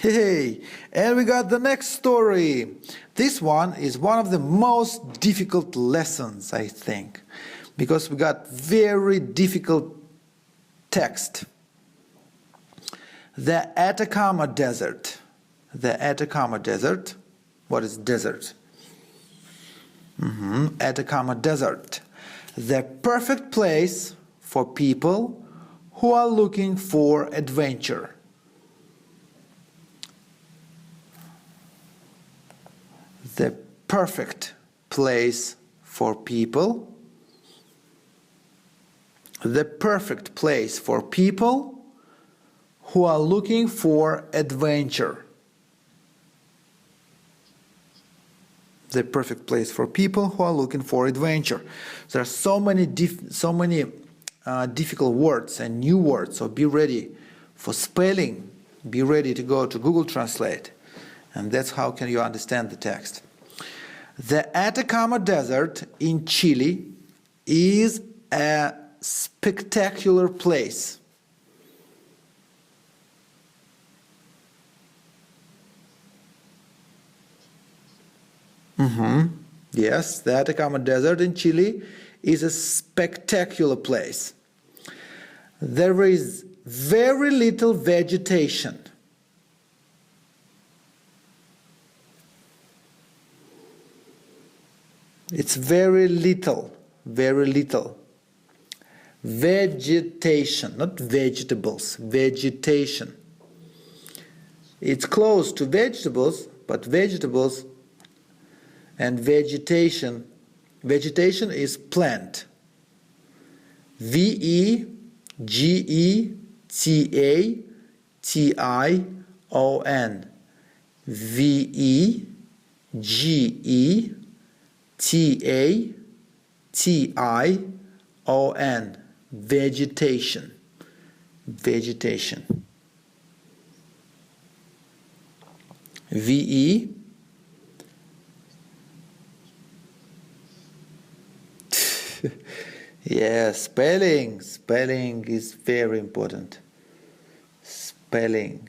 Hey, and we got the next story. This one is one of the most difficult lessons, I think, because we got very difficult text. The Atacama Desert. The Atacama Desert. What is desert? Atacama Desert. The perfect place for people who are looking for adventure. The perfect place for people. The perfect place for people who are looking for adventure. The perfect place for people who are looking for adventure. There are so many difficult words and new words, so be ready for spelling. Be ready to go to Google Translate, and that's how can you understand the text. The Atacama Desert in Chile is a spectacular place. Yes, the Atacama Desert in Chile is a spectacular place. There is very little vegetation. It's very little. Vegetation, not vegetables, vegetation. It's close to vegetables, but vegetables and vegetation. Vegetation is plant. V-E-G-E-T-A-T-I-O-N. V-E-G-E-T-A-T-I-O-N. Vegetation. Vegetation. V-E Yeah, spelling. Spelling is very important. Spelling.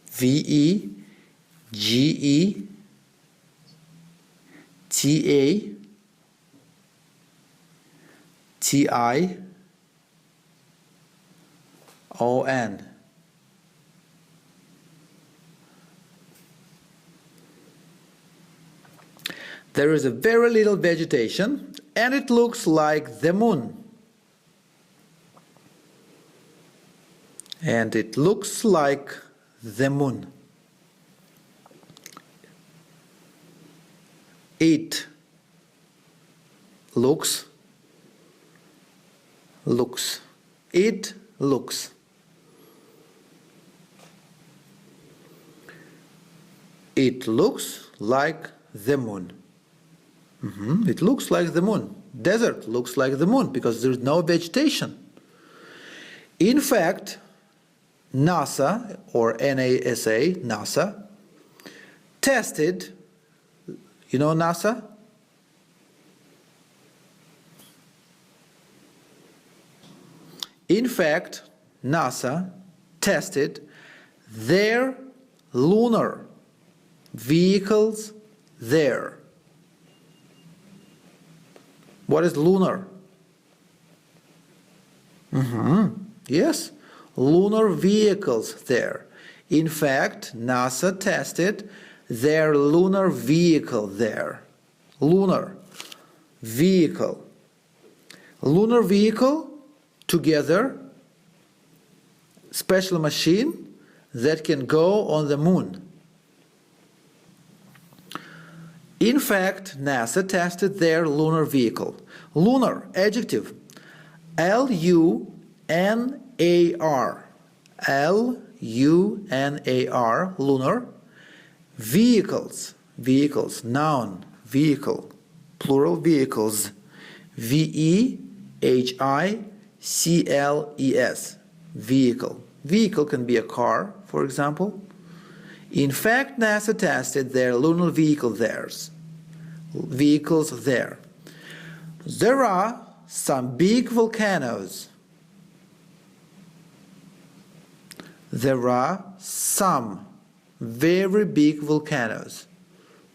V-E-G-E-T-A-T-I-O-N. There is a very little vegetation, and it looks like the moon. And it looks like the moon. It looks. It looks. It looks like the moon. It looks like the moon. Desert looks like the moon because there's no vegetation. In fact, NASA or NASA, NASA tested, you know NASA? In fact, NASA tested their lunar vehicles there. What is lunar? Yes, lunar vehicles there. In fact, NASA tested their lunar vehicle there. Lunar vehicle. Lunar vehicle, together, special machine that can go on the moon. In fact, NASA tested their lunar vehicle. Lunar, adjective, L-U-N-A-R. L-U-N-A-R, lunar. Vehicles, vehicles, noun, vehicle, plural vehicles. V-E-H-I-C-L-E-S, vehicle. Vehicle can be a car, for example. In fact, NASA tested their lunar vehicles there. There are some big volcanoes. There are some very big volcanoes.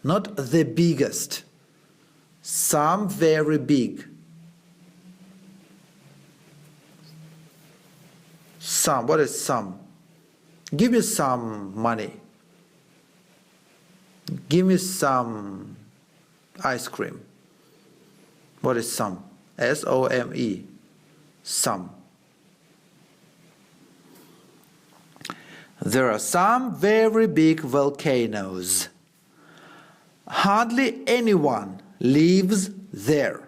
Not the biggest. Some very big. Some. What is some? Give me some money. Give me some ice cream. What is some? S-O-M-E. Some. There are some very big volcanoes. Hardly anyone lives there.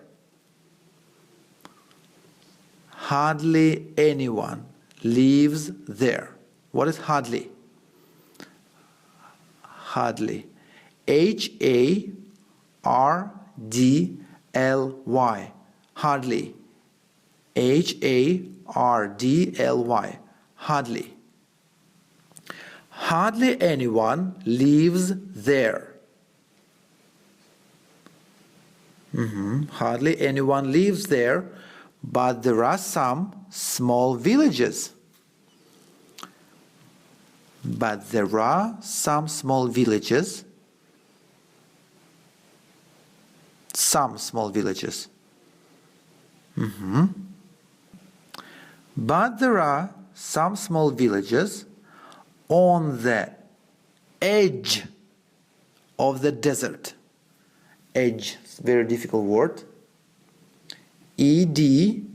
Hardly anyone lives there. What is hardly? Hardly. H-A-R-D-L-Y. Hardly. H-A-R-D-L-Y. Hardly. Hardly anyone lives there. Hardly anyone lives there, but there are some small villages. But there are some small villages. Some small villages. But there are some small villages on the edge of the desert. Edge, very difficult word. E-D-G-E.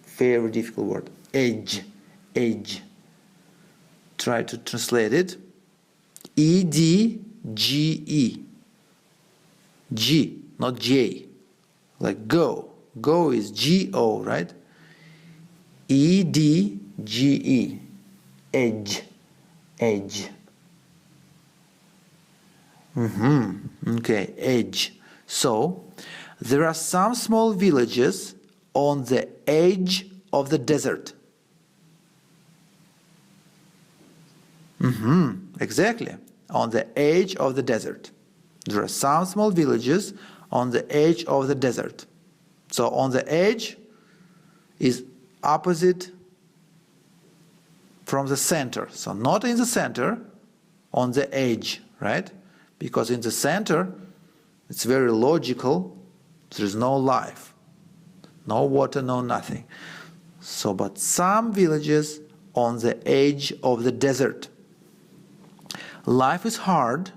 Very difficult word. Edge. Edge. Try to translate it. E-D-G-E. G, not J. Like go. Go is G-O, right? E-D-G-E. Edge. Edge. Okay, edge. So, there are some small villages on the edge of the desert. Exactly. On the edge of the desert. There are some small villages on the edge of the desert. So on the edge is opposite from the center. So not in the center, on the edge, right? Because in the center, it's very logical. There is no life. No water, no nothing. So, but some villages on the edge of the desert. Life is hard,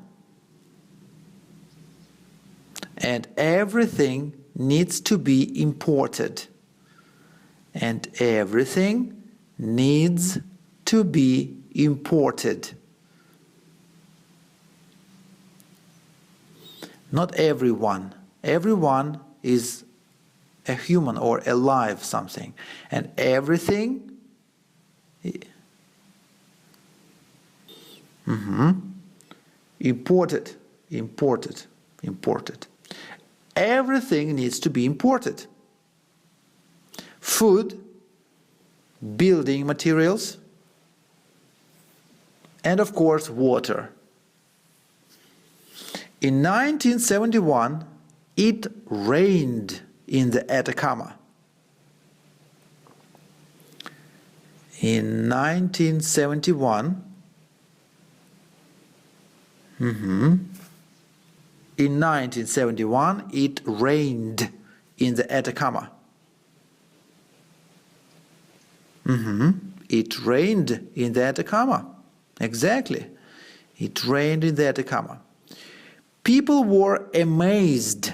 and everything needs to be imported. And everything needs to be imported. Not everyone. Everyone is a human or alive something. And everything imported. Everything needs to be imported. Food, building materials, and of course water. In 1971, it rained in the Atacama. In 1971, it rained in the Atacama. It rained in the Atacama. Exactly. It rained in the Atacama. People were amazed.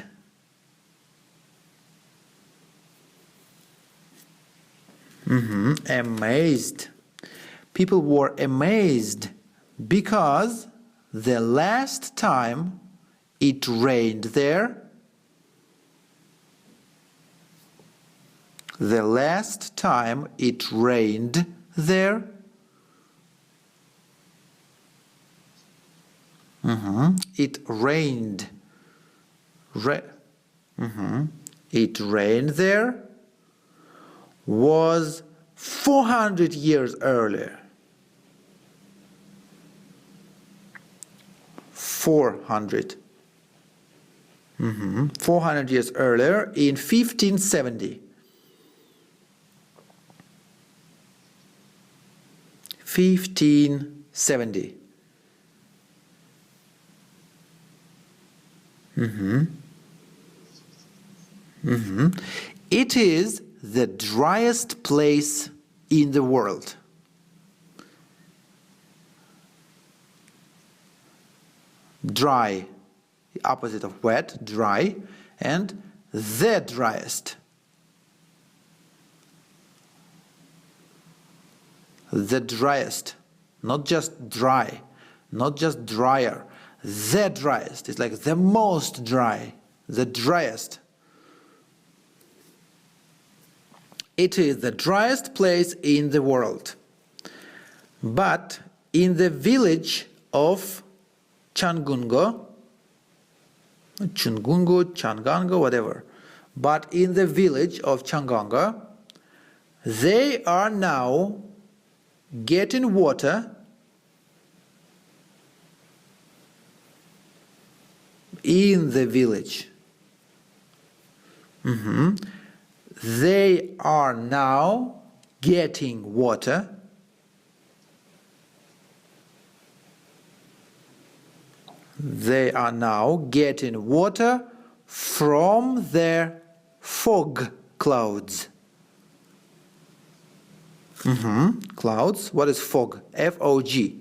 Amazed. People were amazed because the last time it rained there, it rained there, was 400 years earlier. 400 years earlier, in 1570. 1570. It is the driest place in the world. Dry, the opposite of wet, dry, and the driest. The driest, not just dry, not just drier, the driest. It's like the most dry, the driest. It is the driest place in the world. But in the village of Changungo, Changango, whatever. But in the village of Changanga, they are now getting water in the village. They are now getting water from their fog clouds. Clouds. What is fog? F-O-G.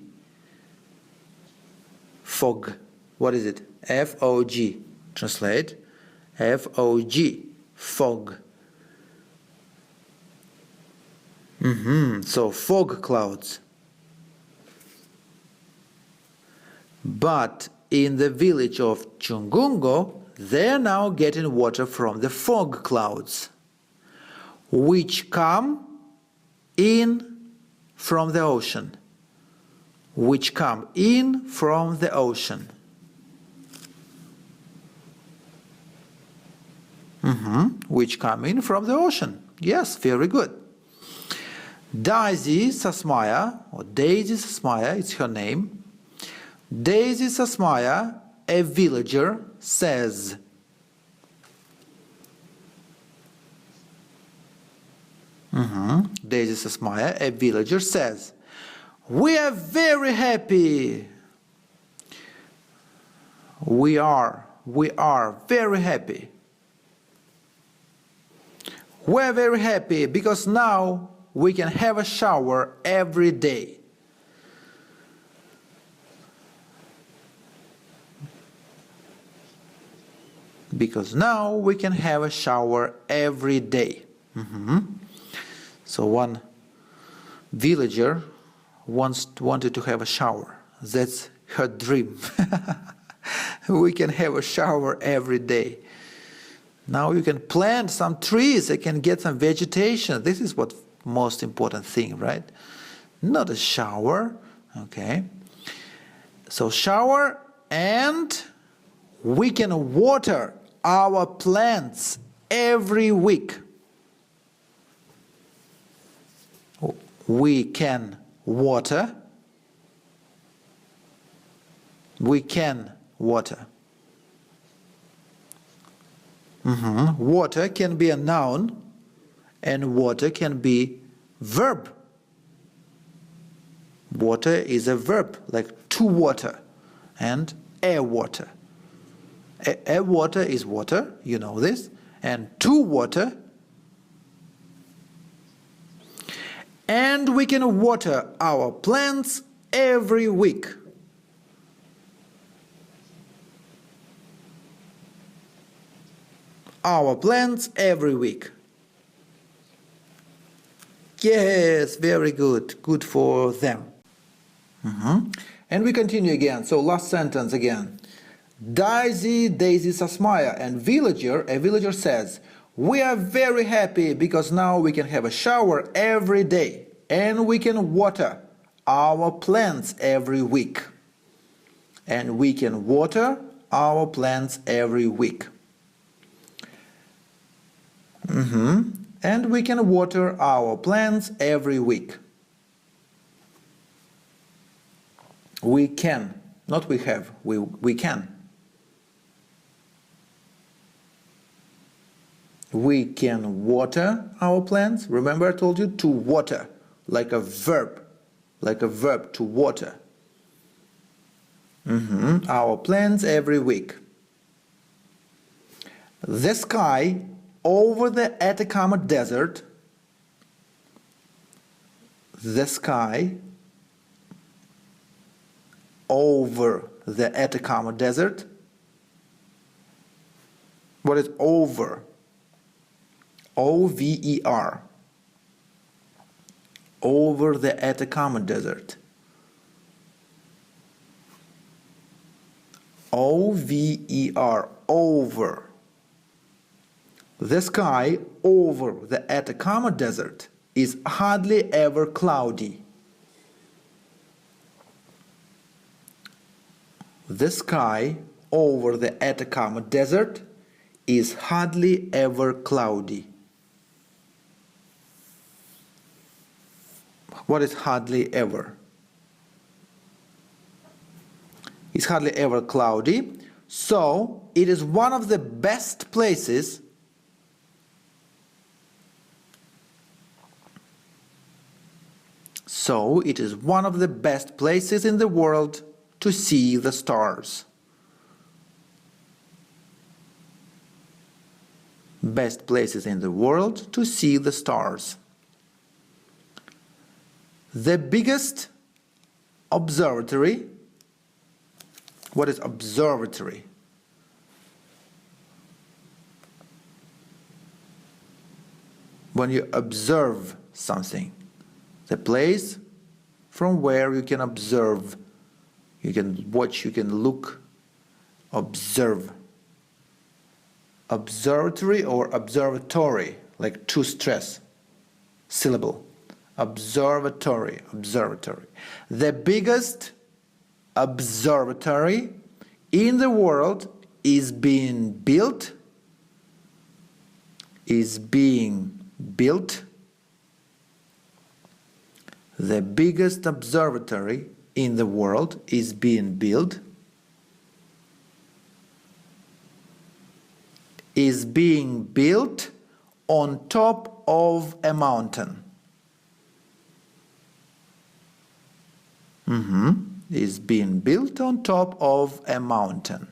Fog. What is it? F-O-G. Translate. F-O-G. Fog. So fog clouds. But in the village of Chungungo, they are now getting water from the fog clouds, which come in from the ocean. Which come in from the ocean. Which come in from the ocean. Yes, very good. Daisy Sasmaya, or Daisy Sasmaya, it's her name. Daisy Sasmaya, a villager, says, Daisy Sasmaya, a villager, says, we are very happy. We are very happy. We're very happy because now we can have a shower every day. Because now we can have a shower every day. So one villager wanted to have a shower. That's her dream. We can have a shower every day. Now you can plant some trees, you can get some vegetation. This is what most important thing, right? Not a shower, okay? So shower, and we can water our plants every week. We can water. We can water. Water can be a noun, and water can be verb. Water is a verb, like to water and a water. A water is water, you know this, and to water. And we can water our plants every week. Our plants every week. Yes, very good. Good for them. And we continue again. So last sentence again. Daisy Sasmaya, and a villager says, we are very happy because now we can have a shower every day and we can water our plants every week. And we can water our plants every week. And we can water our plants every week. We can, not we have, we can. We can water our plants. Remember I told you to water, like a verb, like a verb to water. Our plans every week. The sky over the Atacama desert. The sky over the Atacama desert. What is over? O-V-E-R. Over the Atacama desert. O-V-E-R. Over. The sky over the Atacama desert is hardly ever cloudy. The sky over the Atacama desert is hardly ever cloudy. What is hardly ever? It's hardly ever cloudy, so it is one of the best places in the world to see the stars. Best places in the world to see the stars. The biggest observatory. What is observatory? When you observe something. The place from where you can observe. You can watch, you can look, observe. Observatory or observatory, like two stress syllable. Observatory, observatory. The biggest observatory in the world is being built. The biggest observatory in the world is being built. Is being built on top of a mountain. Is being built on top of a mountain.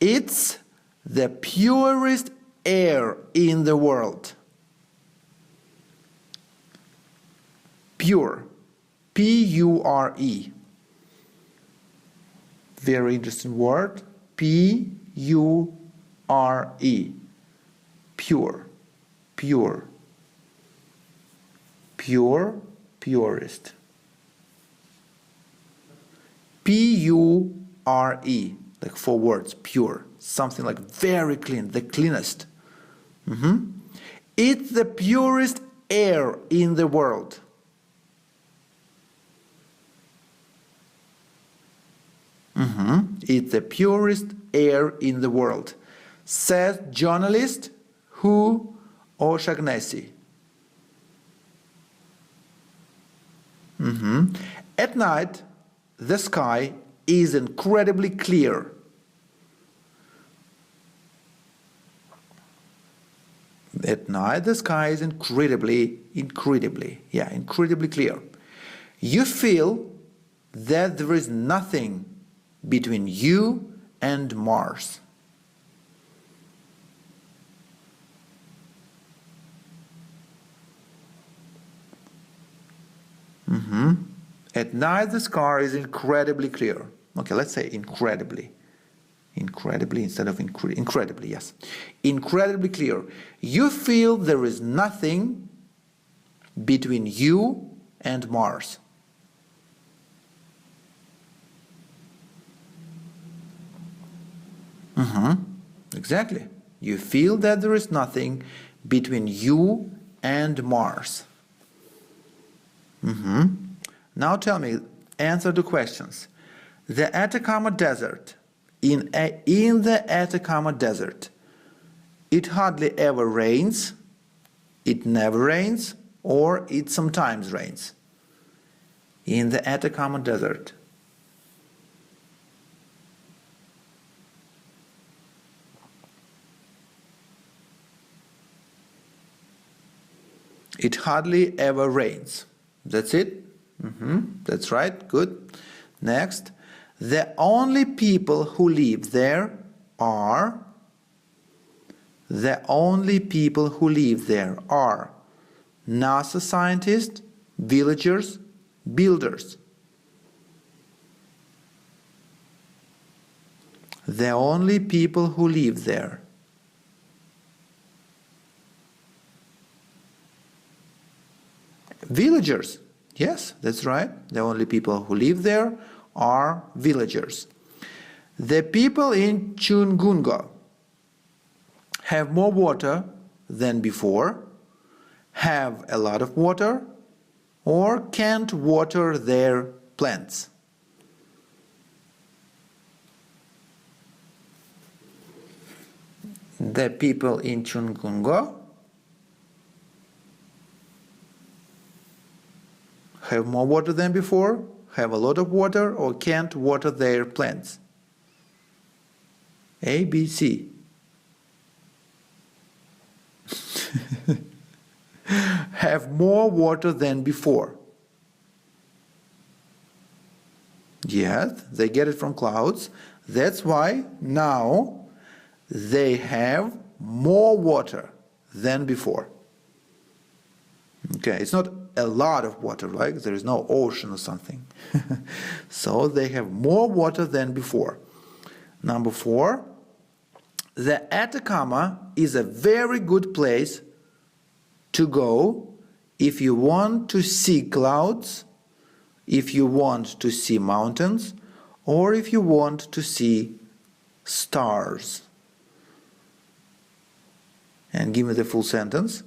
It's the purest air in the world. Pure. P-U-R-E. Very interesting word. P-U-R-E. Pure. Pure. Pure. Purest. P-U-R-E. Like 4 words. Pure. Something like very clean. The cleanest. It's the purest air in the world. It's the purest air in the world, says journalist Hu O'Shaughnessy. At night, the sky is incredibly clear. At night, the sky is incredibly clear. You feel that there is nothing between you and Mars. At night the sky is incredibly clear. Okay, let's say incredibly. Incredibly instead of incredibly, yes. Incredibly clear. You feel there is nothing between you and Mars. Exactly. You feel that there is nothing between you and Mars. Now tell me, answer the questions. The Atacama Desert. In the Atacama Desert, it hardly ever rains, it never rains, or it sometimes rains. In the Atacama Desert. It hardly ever rains. That's it. That's right, good. Next, the only people who live there are NASA scientists, villagers, builders. The only people who live there. Villagers. Yes, that's right. The only people who live there are villagers. The people in Chungunga have more water than before, have a lot of water, or can't water their plants. The people in Chungunga have more water than before, have a lot of water, or can't water their plants. A, B, C. Have more water than before. Yes, they get it from clouds. That's why now they have more water than before. Okay, it's not a lot of water, right? There is no ocean or something. So they have more water than before. Number 4, the Atacama is a very good place to go if you want to see clouds, if you want to see mountains, or if you want to see stars. And give me the full sentence.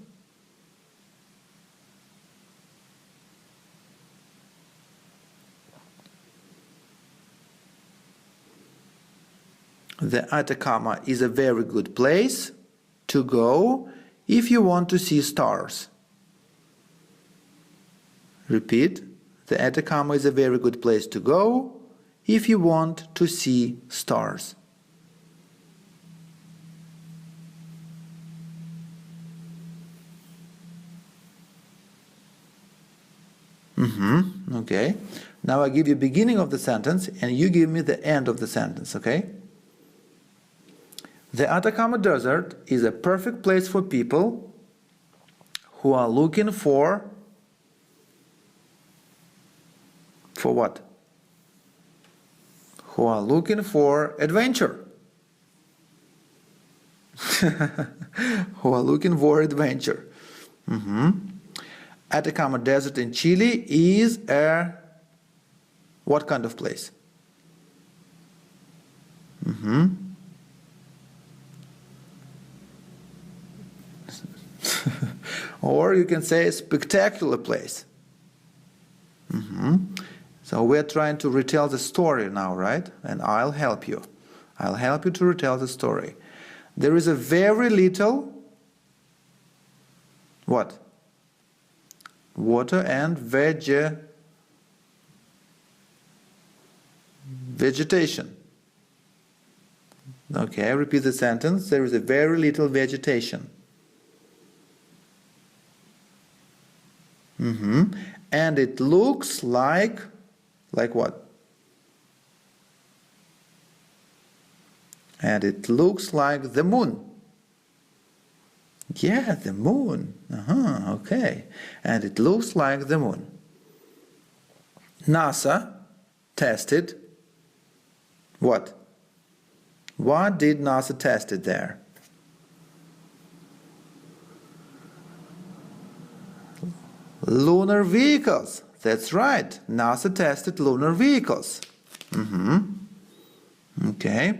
The Atacama is a very good place to go if you want to see stars. Repeat. The Atacama is a very good place to go if you want to see stars. Okay. Now I give you the beginning of the sentence and you give me the end of the sentence, okay? The Atacama Desert is a perfect place for people who are looking for what? Who are looking for adventure. Who are looking for adventure. Atacama Desert in Chile is a what kind of place? Or you can say a spectacular place. So we're trying to retell the story now, right? And I'll help you. I'll help you to retell the story. There is a very little what? Water and vegetation. Okay, repeat the sentence. There is a very little vegetation. And it looks like what? And it looks like the moon. Yeah, the moon. Okay. And it looks like the moon. NASA tested what? What did NASA tested there? Lunar vehicles. That's right. NASA tested lunar vehicles. Okay.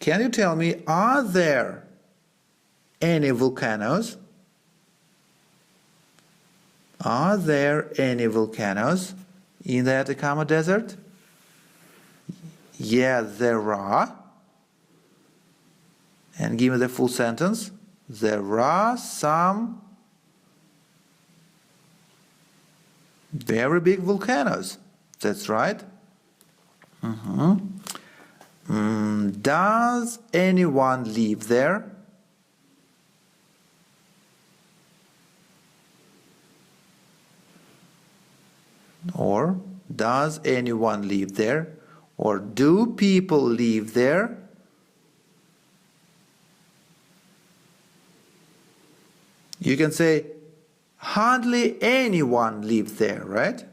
Can you tell me, are there any volcanoes? Are there any volcanoes in the Atacama Desert? Yeah, there are. And give me the full sentence. There are some very big volcanoes. That's right. Does anyone live there? Or does anyone live there? Or do people live there? You can say hardly anyone lives there, right?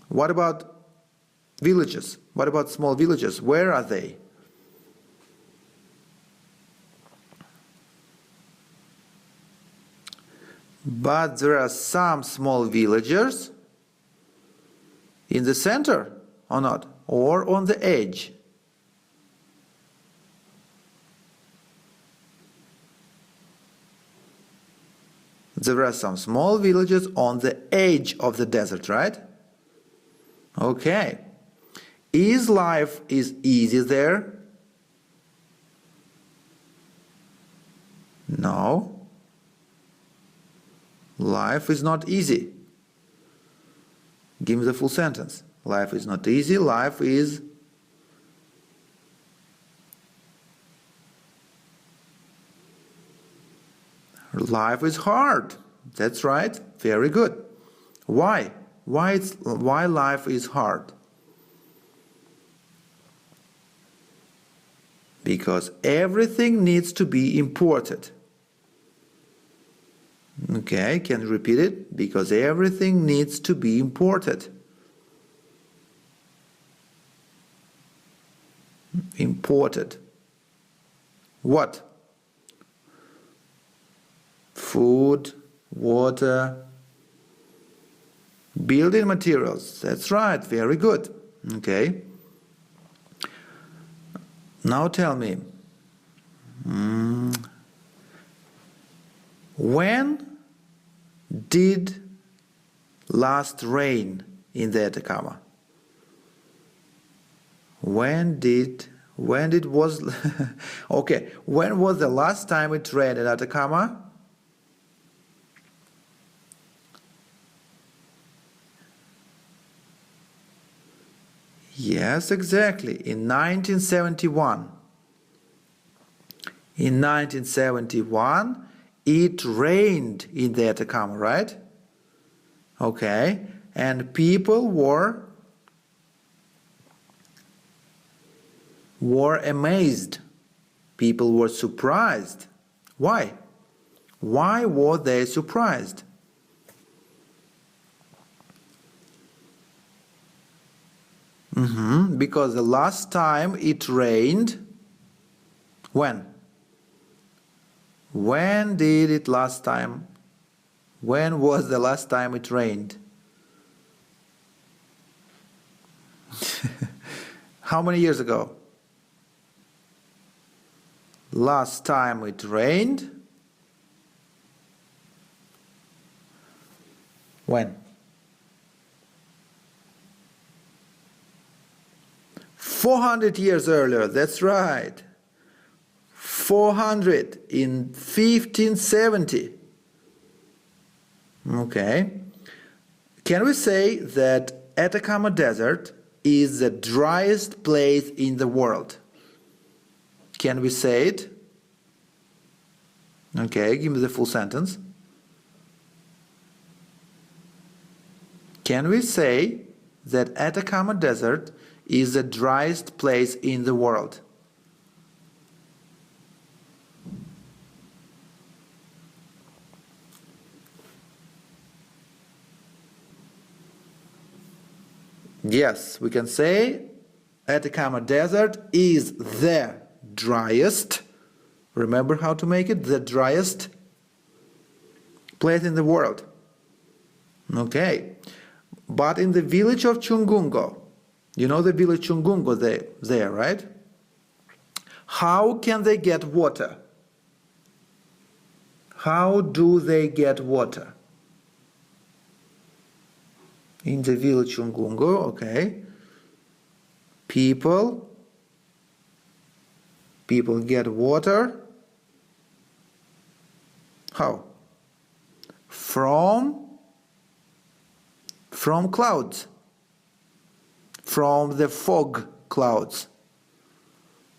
What about villages? What about small villages? Where are they? But there are some small villagers in the center, or not? Or on the edge? There are some small villages on the edge of the desert, right? Okay. Is life easy there? No. Life is not easy. Give me the full sentence. Life is not easy. Life is... Life is hard. That's right. Very good. Why? Why life is hard? Because everything needs to be imported. Okay, can you repeat it? Because everything needs to be imported. Imported. What? Food, water, building materials. That's right, very good. Okay. Now tell me, when did last rain in the Atacama? When was okay, when was the last time it rained in Atacama? Yes, exactly, in 1971. In 1971, it rained in the Atacama, right? Okay, and people were amazed. People were surprised. Why? Why were they surprised? Because the last time it rained, when? When did it last time? When was the last time it rained? How many years ago? Last time it rained? When? 400 years earlier, that's right. 400 in 1570. Okay. Can we say that Atacama Desert is the driest place in the world? Can we say it? Okay, give me the full sentence. Can we say that Atacama Desert is the driest place in the world? Yes, we can say Atacama Desert is the driest. Remember how to make it? The driest place in the world. Okay. But in the village of Chungungo, you know the village Chungungo there, right? How can they get water? How do they get water? In the village Chungungo, okay. People get water. How? From clouds. From the fog clouds.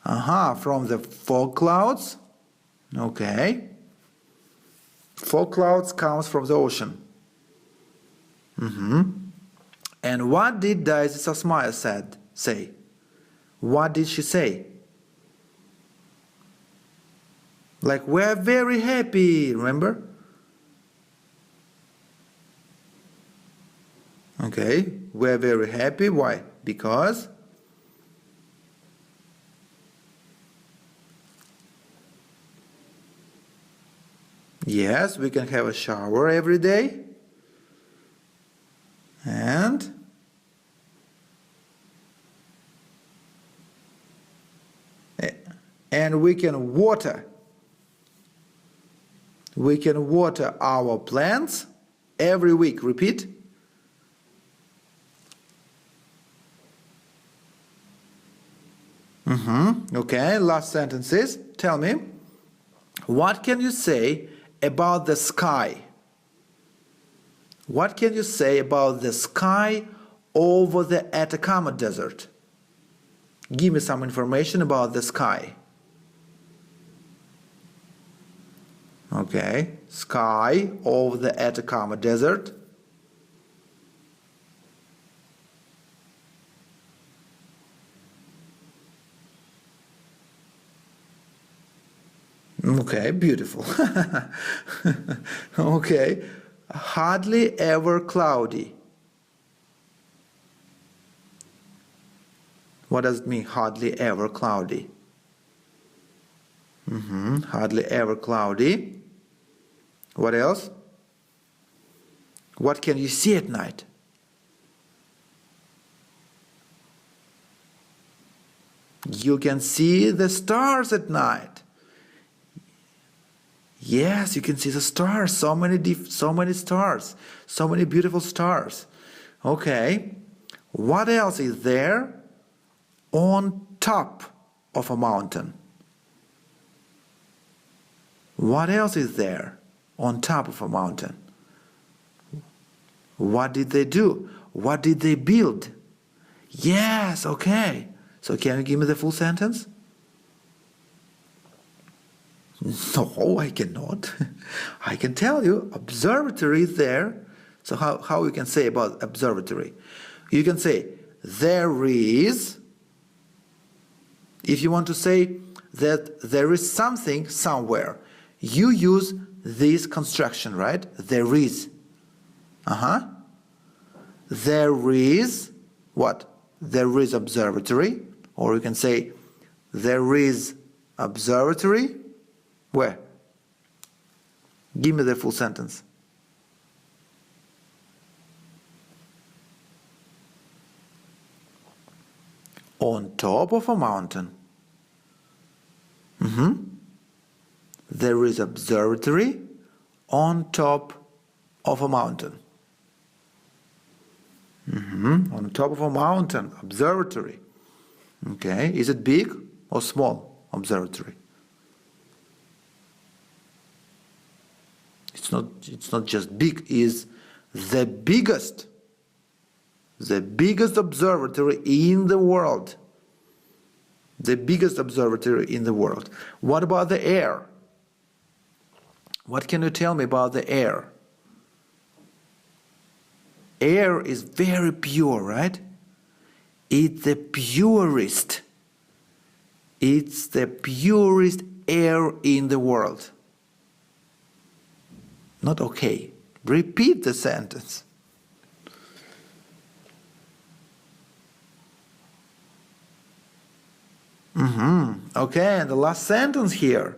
From the fog clouds. Okay. Fog clouds comes from the ocean. And what did Daisy Sasmaya say? What did she say? Like, we're very happy, remember? Okay, we're very happy. Why? Because yes, we can have a shower every day. And we can water. We can water our plants every week. Repeat. Okay, last sentences. Tell me, what can you say about the sky? What can you say about the sky over the Atacama desert? Give me some information about the sky. Okay, sky over the Atacama desert. Okay, beautiful. Okay, hardly ever cloudy. What does it mean, hardly ever cloudy? Hardly ever cloudy. What else? What can you see at night? You can see the stars at night. Yes, you can see the stars. So many stars. So many beautiful stars. Okay. What else is there on top of a mountain? What else is there on top of a mountain? What did they do? What did they build? Yes, okay. So can you give me the full sentence? No, I cannot. I can tell you, observatory is there. So how you can say about observatory? You can say, there is, if you want to say that there is something somewhere, you use this construction, right? There is. There is, what? There is observatory. Or you can say, there is observatory. Where? Give me the full sentence. On top of a mountain. There is observatory on top of a mountain. On top of a mountain, observatory. Okay, is it big or small observatory? It's not just big, it's the biggest observatory in the world. The biggest observatory in the world. What about the air? What can you tell me about the air? Air is very pure, right? It's the purest. It's the purest air in the world. Not okay. Repeat the sentence. Okay, and the last sentence here.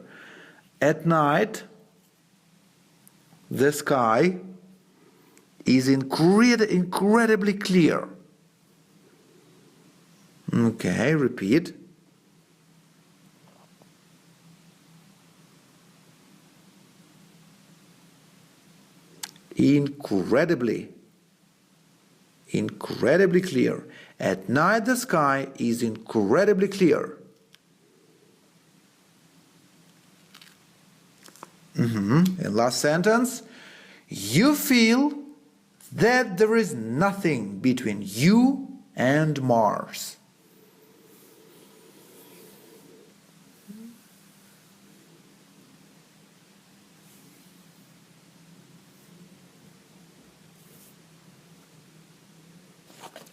At night, the sky is incredibly clear. Okay, repeat. Incredibly clear. At night the sky is incredibly clear. And last sentence, you feel that there is nothing between you and Mars.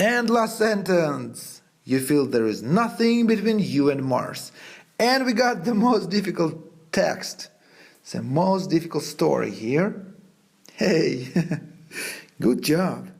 And last sentence. You feel there is nothing between you and Mars. And we got the most difficult text. The most difficult story here. Hey, good job.